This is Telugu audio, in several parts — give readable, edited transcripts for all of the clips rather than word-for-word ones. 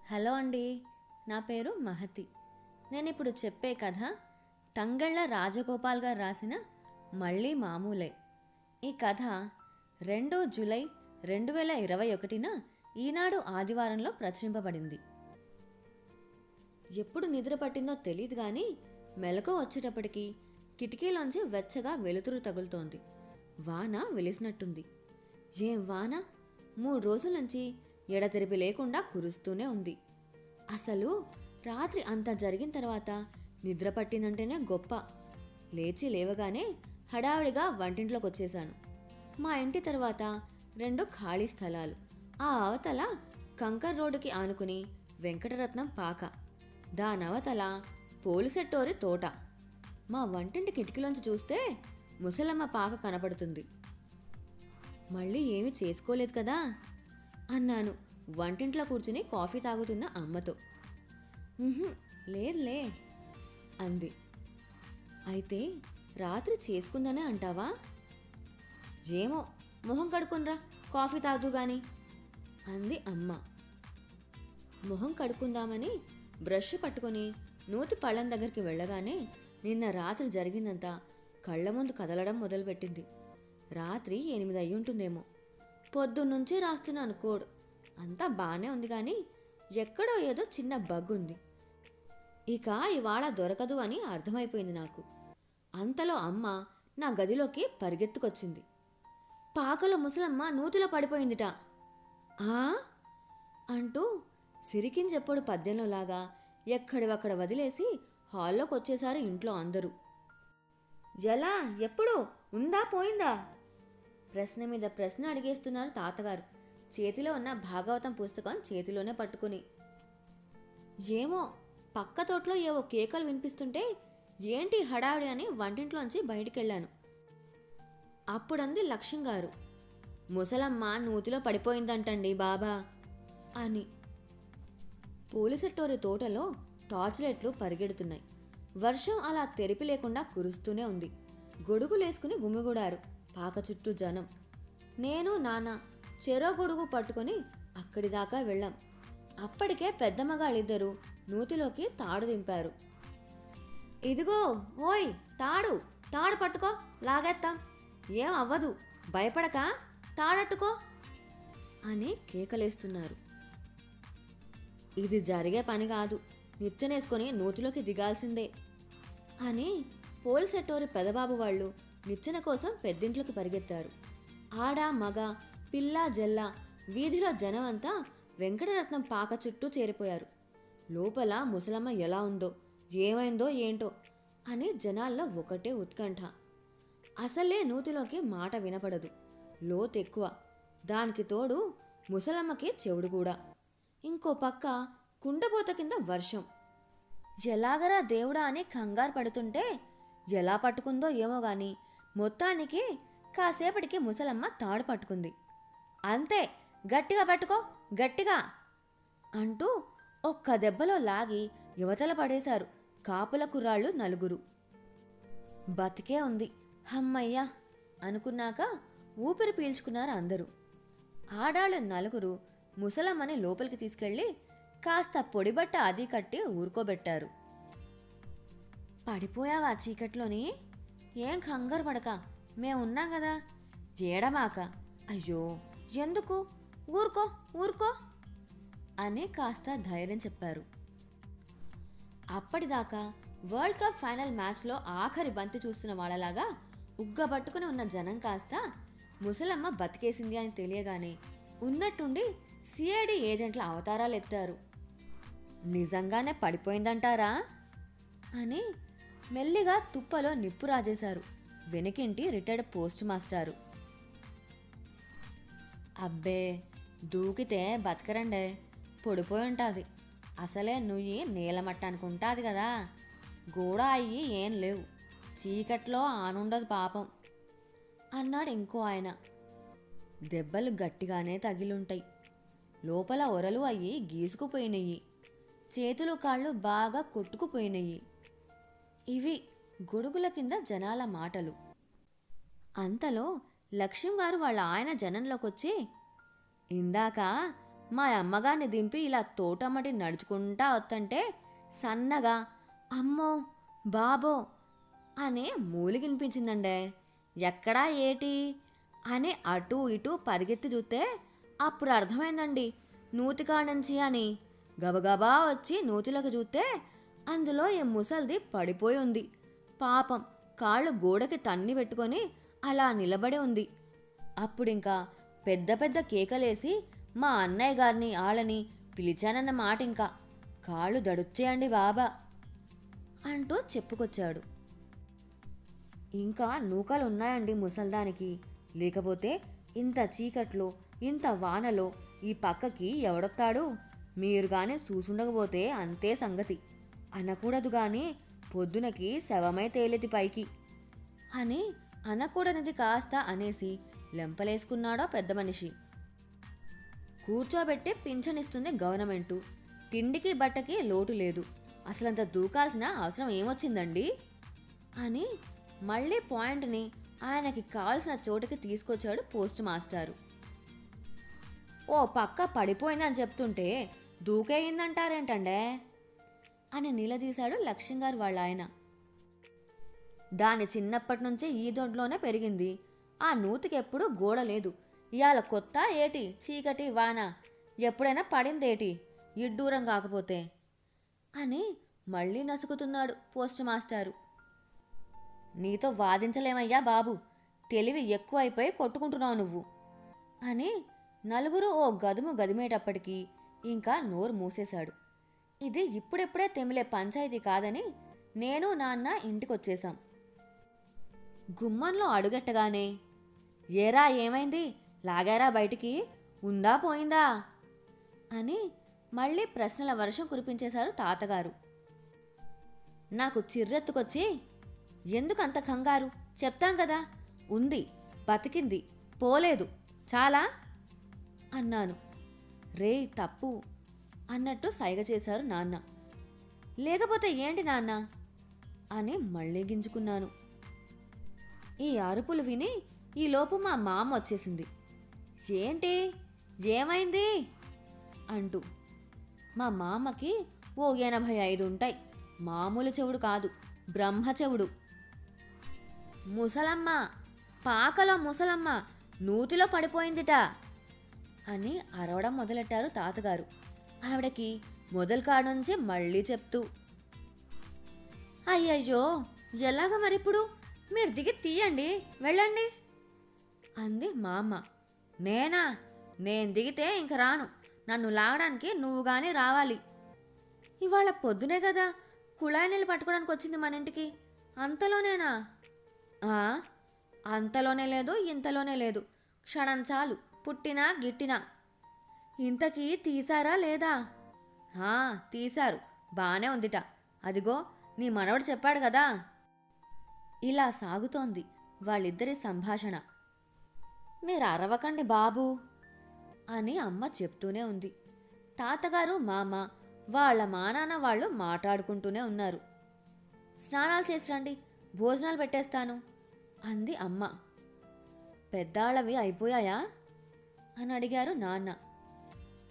హలో అండి, నా పేరు మహతి. నేను ఇప్పుడు చెప్పే కథ తంగళ్ళ రాజగోపాల్ గారు రాసిన మళ్ళీ మామూలే. ఈ కథ 2 జూలై 2021న ఈనాడు ఆదివారంలో ప్రచురింపబడింది. ఎప్పుడు నిద్ర పట్టిందో తెలియదు కానీ మెలకు వచ్చేటప్పటికి కిటికీలోంచి వెచ్చగా వెలుతురు తగులుతోంది. వాన వెలిసినట్టుంది. ఏం వాన! 3 రోజుల నుంచి ఎడతెరిపి లేకుండా కురుస్తూనే ఉంది. అసలు రాత్రి అంతా జరిగిన తర్వాత నిద్ర పట్టిందంటేనే గొప్ప. లేవగానే హడావిడిగా వంటింట్లోకి వచ్చేశాను. మా ఇంటి తర్వాత 2 ఖాళీ స్థలాలు. ఆ అవతల కంకర్ రోడ్డుకి ఆనుకుని వెంకటరత్నం పాక, దానవతల పోలిసెట్టోరి తోట. మా వంటింటి కిటికీలోంచి చూస్తే ముసలమ్మ పాక కనపడుతుంది. మళ్ళీ ఏమీ చేసుకోలేదు కదా అన్నాను వంటింట్లో కూర్చుని కాఫీ తాగుతున్న అమ్మతో. లేదులే అంది. అయితే రాత్రి చేసుకుందనే అంటావా? ఏమో, మొహం కడుక్కునరా, కాఫీ తాగుతూ గాని అంది అమ్మ. మొహం కడుక్కుందామని బ్రష్ పట్టుకొని నూతి పళ్ళం దగ్గరికి వెళ్ళగానే నిన్న రాత్రి జరిగిందంతా కళ్ళ ముందు కదలడం మొదలుపెట్టింది. రాత్రి 8 అయ్యుంటుందేమో. పొద్దున్నుంచి రాస్తున్నాను కోడ్. అంతా బాగానే ఉంది కానీ ఎక్కడో ఏదో చిన్న బగ్ ఉంది. ఇక ఇవాళ దొరకదు అని అర్థమైపోయింది నాకు. అంతలో అమ్మ నా గదిలోకి పరిగెత్తుకొచ్చింది. పాకలో ముసలమ్మ నూతిలో పడిపోయిందిట ఆ అంటూ సిరికించెప్పుడు పద్యంలోలాగా ఎక్కడివక్కడ వదిలేసి హాల్లోకి వచ్చేశారు ఇంట్లో అందరూ. ఎలా, ఎప్పుడు, ఉందా పోయిందా? ప్రశ్న మీద ప్రశ్న అడిగేస్తున్నారు తాతగారు, చేతిలో ఉన్న భాగవతం పుస్తకం చేతిలోనే పట్టుకుని. ఏమో, పక్క తోటలో ఏవో కేకలు వినిపిస్తుంటే ఏంటి హడావిడి అని వంటింట్లోంచి బయటికెళ్ళాను. అప్పుడంది లక్ష్యం గారు, ముసలమ్మ నూతిలో పడిపోయిందంటండి బాబా అని. పోలిసెట్టోరి తోటలో టార్చ్ లైట్లు పరిగెడుతున్నాయి. వర్షం అలా తెరిపి లేకుండా కురుస్తూనే ఉంది. గొడుగులేసుకుని గుమిగూడారు పాక చుట్టూ జనం. నేను నాన్న చెరో గొడుగు పట్టుకుని అక్కడి దాకా వెళ్ళాం. అప్పటికే పెద్దమ్మగాళ్ళిద్దరూ నూతిలోకి తాడు దింపారు. ఇదిగో ఓయ్, తాడు తాడు పట్టుకో, లాగేస్తాం, ఏం అవ్వదు, భయపడక, తాడట్టుకో అని కేకలేస్తున్నారు. ఇది జరిగే పని కాదు, నిచ్చెనేసుకొని నూతిలోకి దిగాల్సిందే అని పోల్సెట్టోరి పెదబాబు వాళ్ళు నిచ్చెన కోసం పెద్దింట్లోకి పరిగెత్తారు. ఆడ మగ పిల్ల జల్ల వీధిలో జనమంతా వెంకటరత్నం పాక చుట్టూ చేరిపోయారు. లోపల ముసలమ్మ ఎలా ఉందో, ఏమైందో ఏంటో అని జనాల్లో ఒకటే ఉత్కంఠ. అసలే నూతిలోకి మాట వినపడదు, లోతెక్కువ. దానికి తోడు ముసలమ్మకి చెవుడు కూడా. ఇంకో పక్క కుండపోత కింద వర్షం. ఎలాగరా దేవుడా అని కంగారు పడుతుంటే ఎలా పట్టుకుందో ఏమో గాని మొత్తానికి కాసేపటికి ముసలమ్మ తాడు పట్టుకుంది. అంతే, గట్టిగా పట్టుకో, గట్టిగా అంటూ ఒక్క దెబ్బలో లాగి యువతల పడేశారు కాపుల కుర్రాళ్ళు 4. బతికే ఉంది, హమ్మయ్యా అనుకున్నాక ఊపిరి పీల్చుకున్నారు అందరూ. ఆడాళ్ళు 4 ముసలమ్మని లోపలికి తీసుకెళ్లి కాస్త పొడిబట్ట అది కట్టి ఊరుకోబెట్టారు. పడిపోయావా చీకట్లోని? ఏం కంగారు పడక, మేమున్నాం కదా, ఏడమాక, అయ్యో ఎందుకు, ఊరుకో ఊరుకో అని కాస్త ధైర్యం చెప్పారు. అప్పటిదాకా వరల్డ్ కప్ ఫైనల్ మ్యాచ్లో ఆఖరి బంతి చూస్తున్న వాళ్ళలాగా ఉగ్గబట్టుకుని ఉన్న జనం కాస్త ముసలమ్మ బతికేసింది అని తెలియగానే ఉన్నట్టుండి సిఐడి ఏజెంట్ల అవతారాలు ఎత్తారు. నిజంగానే పడిపోయిందంటారా అని మెల్లిగా తుప్పలో నిప్పు రాజేశారు వెనకింటి రిటైర్డ్ పోస్ట్ మాస్టారు. అబ్బే, దూకితే బతకరండే, పొడిపోయి ఉంటుంది. అసలే నుయ్యి నీలమట్టానికి ఉంటుంది కదా, గోడ అయ్యి ఏం లేవు, చీకట్లో ఆనుండదు పాపం అన్నాడు ఇంకో ఆయన. దెబ్బలు గట్టిగానే తగిలుంటాయి, లోపల ఒరలు అయ్యి గీసుకుపోయినయ్యి, చేతులు కాళ్ళు బాగా కొట్టుకుపోయినయ్యి. ఇవి గొడుగుల కింద జనాల మాటలు. అంతలో లక్ష్యం గారు వాళ్ళ ఆయన జనంలోకొచ్చి, ఇందాక మా అమ్మగారిని దింపి ఇలా తోటమ్మటి నడుచుకుంటా వస్తుంటే సన్నగా అమ్మో బాబో అనే మూలిగినిపించిందండే. ఎక్కడా ఏటి అని అటూ ఇటూ పరిగెత్తి చూస్తే అప్పుడు అర్థమైందండి నూతికాడ నుంచి అని. గబగబా వచ్చి నూతిలోకి చూస్తే అందులో ఈ ముసల్ది పడిపోయి ఉంది. పాపం కాళ్ళు గోడకి తన్ని పెట్టుకొని అలా నిలబడి ఉంది. అప్పుడింకా పెద్ద పెద్ద కేకలేసి మా అన్నయ్య గారిని ఆళ్ళని పిలిచానన్న మాట. ఇంకా కాళ్ళు దడుచ్చేయండి బాబా అంటూ చెప్పుకొచ్చాడు. ఇంకా నూకలున్నాయండి ముసల్దానికి. లేకపోతే ఇంత చీకట్లో ఇంత వానలో ఈ పక్కకి ఎవడొత్తాడు? మీరు గాని చూసుండకపోతే అంతే సంగతి. అనకూడదు గాని పొద్దునకి శవమై తేలితి పైకి అని అనకూడనిది కాస్త అనేసి లెంపలేసుకున్నాడో పెద్ద మనిషి. కూర్చోబెట్టి పింఛనిస్తుంది గవర్నమెంటు. తిండికి బట్టకి లోటు లేదు. అసలంత దూకాల్సిన అవసరం ఏమొచ్చిందండి అని మళ్ళీ పాయింట్ని ఆయనకి కావాల్సిన చోటుకి తీసుకొచ్చాడు పోస్ట్ మాస్టారు. ఓ పక్క పడిపోయిందని చెప్తుంటే దూకేయిందంటారేంటండే అని నిలదీశాడు లక్ష్యంగారు వాళ్ళ ఆయన. దాని చిన్నప్పటి నుంచి ఈ దొడ్లోనే పెరిగింది. ఆ నూతికెప్పుడు గోడ లేదు. ఇవాళ కొత్త ఏటి చీకటి వాన ఎప్పుడైనా పడిందేటి ఇడ్డూరం కాకపోతే అని మళ్ళీ నసుకుతున్నాడు పోస్ట్ మాస్టారు. నీతో వాదించలేమయ్యా బాబు, తెలివి ఎక్కువైపోయి కొట్టుకుంటున్నావు నువ్వు అని నలుగురు ఓ గదుము గదిమేటప్పటికీ ఇంకా నోరు మూసేశాడు. ఇది ఇప్పుడెప్పుడే తెమిలే పంచాయతీ కాదని నేను నాన్న ఇంటికొచ్చేశాం. గుమ్మంలో అడుగెట్టగానే ఏరా ఏమైంది, లాగారా బయటికి, ఉందా పోయిందా అని మళ్ళీ ప్రశ్నల వర్షం కురిపించేశారు తాతగారు. నాకు చిర్రెత్తుకొచ్చి ఎందుకంత కంగారు, చెప్తాం కదా, ఉంది, బతికింది, పోలేదు, చాలా అన్నాను. రే తప్పు అన్నట్టు సైగ చేశారు నాన్న. లేకపోతే ఏంటి నాన్న అని మళ్ళీ గింజుకున్నాను. ఈ అరుపులు విని ఈలోపు మా మామ వచ్చేసింది. ఏంటి, ఏమైంది అంటూ. మా మామకి ఓ 85 ఉంటాయి. మామూలు చెవుడు కాదు, బ్రహ్మ చెవుడు. ముసలమ్మ, పాకలో ముసలమ్మ నూతిలో పడిపోయిందిట అని అరవడం మొదలెట్టారు తాతగారు. ఆవిడకి మొదలు కాడుంచి మళ్ళీ చెప్తూ. అయ్యయ్యో ఎలాగ మరిప్పుడు, మీరు దిగి తీయండి, వెళ్ళండి అంది మా అమ్మ. నేనా, నేను దిగితే ఇంక రాను, నన్ను లాగడానికి నువ్వు గాని రావాలి. ఇవాళ పొద్దునే కదా కుళాయి నీళ్ళు పట్టుకోవడానికి వచ్చింది మన ఇంటికి, అంతలోనేనా? అంతలోనే లేదు, ఇంతలోనే లేదు, క్షణం చాలు, పుట్టినా గిట్టినా. ఇంతకీ తీశారా లేదా? తీశారు, బానే ఉందిట, అదిగో నీ మనవడు చెప్పాడు కదా. ఇలా సాగుతోంది వాళ్ళిద్దరి సంభాషణ. మీరు అరవకండి బాబూ అని అమ్మ చెప్తూనే ఉంది. తాతగారు మామ వాళ్ళ మానాన్న వాళ్ళు మాట్లాడుకుంటూనే ఉన్నారు. స్నానాలు చేసి రండి, భోజనాలు పెట్టేస్తాను అంది అమ్మ. పెద్దాళ్ళవి అయిపోయాయా అని అడిగారు నాన్న.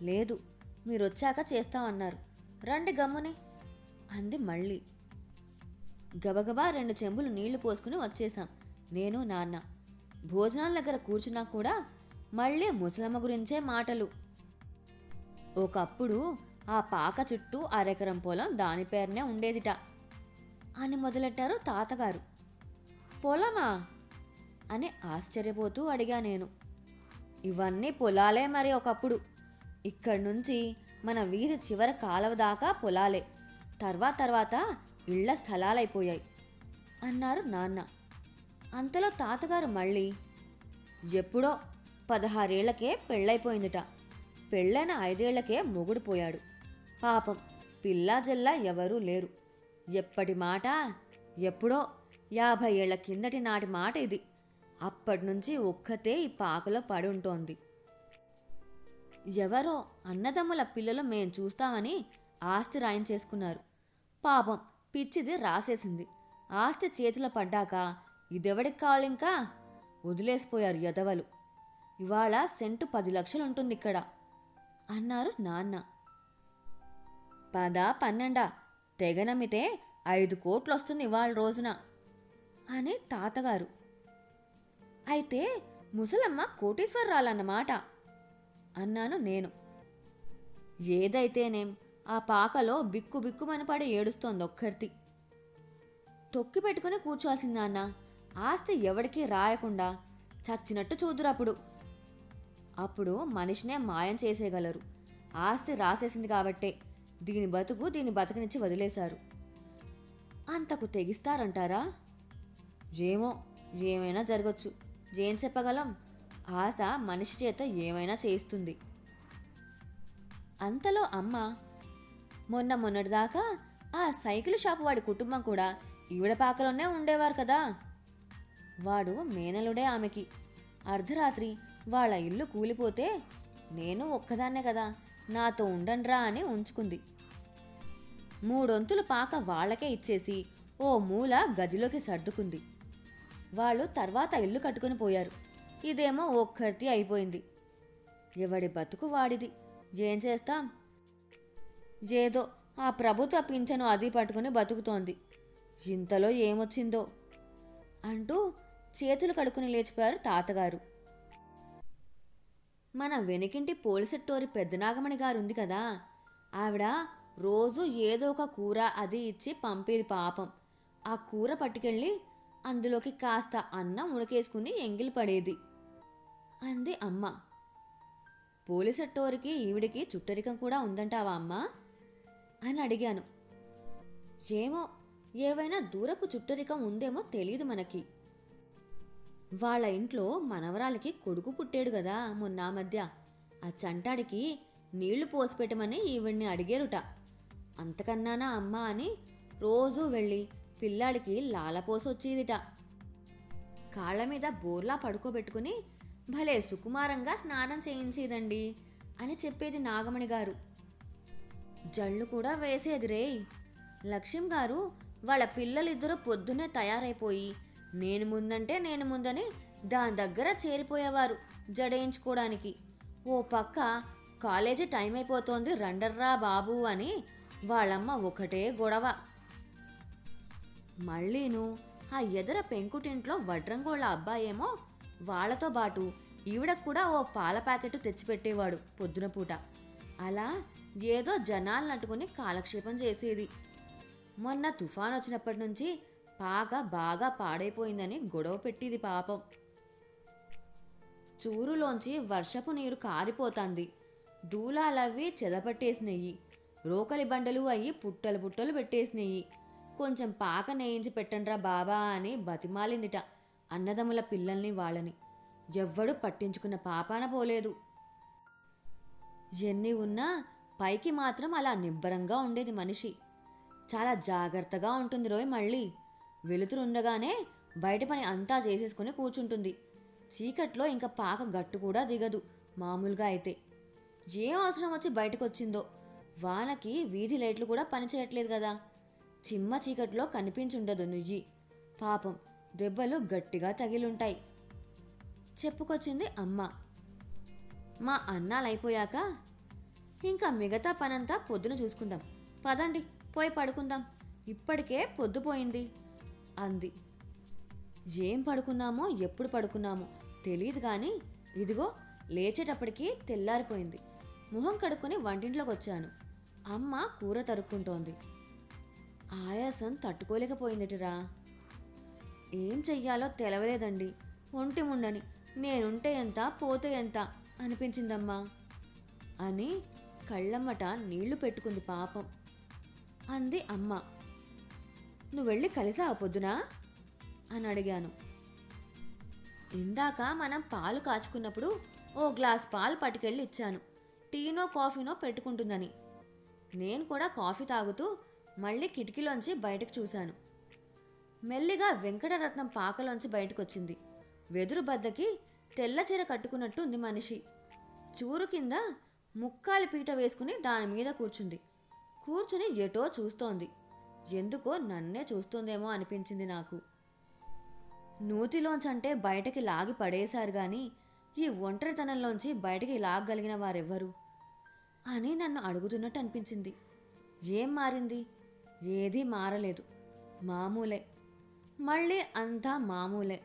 లేదు, మీరొచ్చాక చేస్తామన్నారు, రండి గమ్ముని అంది మళ్ళీ. గబగబా 2 చెంబులు నీళ్లు పోసుకుని వచ్చేశాం నేను నాన్న. భోజనాల దగ్గర కూర్చున్నా కూడా మళ్ళీ ముసలమ్మ గురించే మాటలు. ఒకప్పుడు ఆ పాక చుట్టూ అరెకరం పొలం దాని పేరునే ఉండేదిట అని మొదలెట్టారు తాతగారు. పొలమా అని ఆశ్చర్యపోతూ అడిగా నేను. ఇవన్నీ పొలాలే మరి ఒకప్పుడు. ఇక్కడి నుంచి మన వీధి చివర కాలవ దాకా పొలాలే, తర్వాత ఇళ్ల స్థలాలైపోయాయి అన్నారు నాన్న. అంతలో తాతగారు మళ్ళీ, ఎప్పుడో 16 ఏళ్లకే పెళ్ళైపోయిందిట, పెళ్ళైన 5 ఏళ్లకే మొగుడు పోయాడు, పాపం పిల్లా జల్లా ఎవరూ లేరు. ఎప్పటి మాట, ఎప్పుడో 50 ఏళ్ల కిందటి నాటి మాట ఇది. అప్పటినుంచి ఒక్కతే ఈ పాకలో పడి ఉంటోంది. ఎవరో అన్నదమ్ముల పిల్లలు మేం చూస్తామని ఆస్తి రాయించేసుకున్నారు. పాపం పిచ్చిది రాసేసింది. ఆస్తి చేతిలో పడ్డాక ఇదెవడికి కావాలింకా, వదిలేసిపోయారు ఎదవలు. ఇవాళ సెంటు 10 లక్షలు ఉంటుంది ఇక్కడ అన్నారు నాన్న. 10 12 తెగ నమ్మితే 5 కోట్లు వస్తుంది ఇవాళ రోజున అని తాతగారు. అయితే ముసలమ్మ కోటీశ్వరరాలన్నమాట అన్నాను నేను. ఏదైతేనేం ఆ పాకలో బిక్కు బిక్కుమని పడి ఏడుస్తోంది ఒక్కర్తి. తొక్కి పెట్టుకుని కూర్చోవాల్సింది నాన్న. ఆస్తి ఎవడికి రాయకుండా చచ్చినట్టు చూదురప్పుడు. అప్పుడు మనిషినే మాయం చేసేయగలరు. ఆస్తి రాసేసింది కాబట్టే దీని బతుకునిచ్చి వదిలేశారు. అంతకు తెగిస్తారంటారా? ఏమో, ఏమైనా జరగచ్చు. ఏం చెప్పగలం? ఆశ మనిషి చేత ఏమైనా చేయిస్తుంది. అంతలో అమ్మ, మొన్నటిదాకా ఆ సైకిల్ షాపు వాడి కుటుంబం కూడా ఈవిడ పాకలోనే ఉండేవారు కదా. వాడు మేనలుడే ఆమెకి. అర్ధరాత్రి వాళ్ళ ఇల్లు కూలిపోతే నేను ఒక్కదాన్నే కదా, నాతో ఉండండ్రా అని ఉంచుకుంది. 3 వంతులు పాక వాళ్లకే ఇచ్చేసి ఓ మూల గదిలోకి సర్దుకుంది. వాళ్ళు తర్వాత ఇల్లు కట్టుకుని పోయారు. ఇదేమో ఒక్కర్తి అయిపోయింది. ఎవడి బతుకు వాడిది. ఏం చేస్తాం? ఏదో ఆ ప్రభుత్వ పింఛను అది పట్టుకుని బతుకుతోంది. ఇంతలో ఏమొచ్చిందో అంటూ చేతులు కడుక్కుని లేచిపోయారు తాతగారు. మన వెనుకింటి పోలిసెట్టోరి పెద్దనాగమణి గారు ఉంది కదా, ఆవిడ రోజు ఏదో ఒక కూర అది ఇచ్చి పంపేది పాపం. ఆ కూర పట్టుకెళ్ళి అందులోకి కాస్త అన్నం ఉడకేసుకుని ఎంగిలి పడేది అంది అమ్మ. పోలిసెట్టోరికి ఈవిడికి చుట్టరికం కూడా ఉందంటావా అమ్మా అని అడిగాను. ఏమో, ఏవైనా దూరపు చుట్టరికం ఉందేమో తెలీదు మనకి. వాళ్ళ ఇంట్లో మనవరాలకి కొడుకు పుట్టాడు కదా మొన్న మధ్య. ఆ చంటాడికి నీళ్లు పోసిపెట్టమని ఈవిడ్ని అడిగేరుట. అంతకన్నానా అమ్మా అని రోజూ వెళ్ళి పిల్లాడికి లాలపోసొచ్చేదిట. కాళ్ల మీద బోర్లా పడుకోబెట్టుకుని భలే సుకుమారంగా స్నానం చేయించేదండి అని చెప్పేది నాగమణి గారు. జళ్ళు కూడా వేసేది రే. లక్ష్యం గారు వాళ్ళ పిల్లలిద్దరూ పొద్దున్నే తయారైపోయి నేను ముందని దాని దగ్గర చేరిపోయేవారు జడేయించుకోవడానికి. ఓ పక్క కాలేజీ టైం అయిపోతోంది రండర్రా బాబు అని వాళ్ళమ్మ ఒకటే గొడవ. మళ్ళీను ఆ ఎదర పెంకుటింట్లో వడ్రంగోళ్ళ అబ్బాయేమో వాళ్లతో పాటు ఈవిడకు కూడా ఓ పాల ప్యాకెట్ తెచ్చిపెట్టేవాడు పొద్దున పూట. అలా ఏదో జనాలు నట్టుకుని కాలక్షేపం చేసేది. మొన్న తుఫాన్ వచ్చినప్పటి నుంచి పాక బాగా పాడైపోయిందని గొడవ పెట్టింది పాపం. చూరులోంచి వర్షపు నీరు కారిపోతాంది. దూలాలవి చెదపట్టేసినయి. రోకలి బండలు అయ్యి పుట్టలు పుట్టలు పెట్టేసినయి. కొంచెం పాక నేయించి పెట్టండ్రా బాబా అని బతిమాలిందిట అన్నదమ్ముల పిల్లల్ని వాళ్ళని. ఎవ్వడూ పట్టించుకున్న పాపాన పోలేదు. ఎన్ని ఉన్నా పైకి మాత్రం అలా నిబ్బరంగా ఉండేది మనిషి. చాలా జాగ్రత్తగా ఉంటుంది రోయ్. మళ్ళీ వెలుతురుండగానే బయట పని అంతా చేసేసుకుని కూర్చుంటుంది. చీకట్లో ఇంకా పాక గట్టు కూడా దిగదు మామూలుగా అయితే. ఏం అవసరం వచ్చి బయటకొచ్చిందో. వానకి వీధి లైట్లు కూడా పనిచేయట్లేదు కదా. చిమ్మ చీకట్లో కనిపించుండదు నుయ్యి. పాపం దెబ్బలు గట్టిగా తగిలుంటాయి చెప్పుకొచ్చింది అమ్మ. మా అన్నాలైపోయాక ఇంకా మిగతా పనంతా పొద్దున చూసుకుందాం, పదండి పోయి పడుకుందాం, ఇప్పటికే పొద్దుపోయింది అంది. ఏం పడుకున్నామో ఎప్పుడు పడుకున్నామో తెలియదు కానీ ఇదిగో లేచేటప్పటికి తెల్లారిపోయింది. మొహం కడుక్కొని వంటింట్లోకి వచ్చాను. అమ్మ కూర తరుక్కుంటోంది. ఆయాసం తట్టుకోలేకపోయిందిటిరా. ఏం చెయ్యాలో తెలవలేదండి. ఒంటి ముండని నేనుంటే ఎంత పోతే ఎంత అనిపించిందమ్మా అని కళ్ళమ్మట నీళ్లు పెట్టుకుంది పాపం అంది అమ్మ. నువ్వెళ్ళి కలిసావా పొద్దునా అని అడిగాను. ఇందాక మనం పాలు కాచుకున్నప్పుడు ఓ గ్లాస్ పాలు పట్టుకెళ్ళి ఇచ్చాను, టీనో కాఫీనో పెట్టుకుంటుందని. నేను కూడా కాఫీ తాగుతూ మళ్ళీ కిటికీలోంచి బయటకు చూశాను. మెల్లిగా వెంకటరత్నం పాకలోంచి బయటకొచ్చింది. వెదురు బద్దకి తెల్లచీర కట్టుకున్నట్టు ఉంది మనిషి. చూరు కింద ముక్కాలి పీట వేసుకుని దాని మీద కూర్చుంది. కూర్చుని ఎటో చూస్తోంది. ఎందుకో నన్నే చూస్తోందేమో అనిపించింది నాకు. నూతిలోంచంటే బయటకి లాగి పడేశారు గాని ఈ ఒంటరితనంలోంచి బయటికి లాగగలిగిన వారెవ్వరు? అని నన్ను అడుగుతున్నట్టు అనిపించింది. ఏం మారింది? ఏదీ మారలేదు, మామూలే. మళ్ళీ అంతా మామూలే.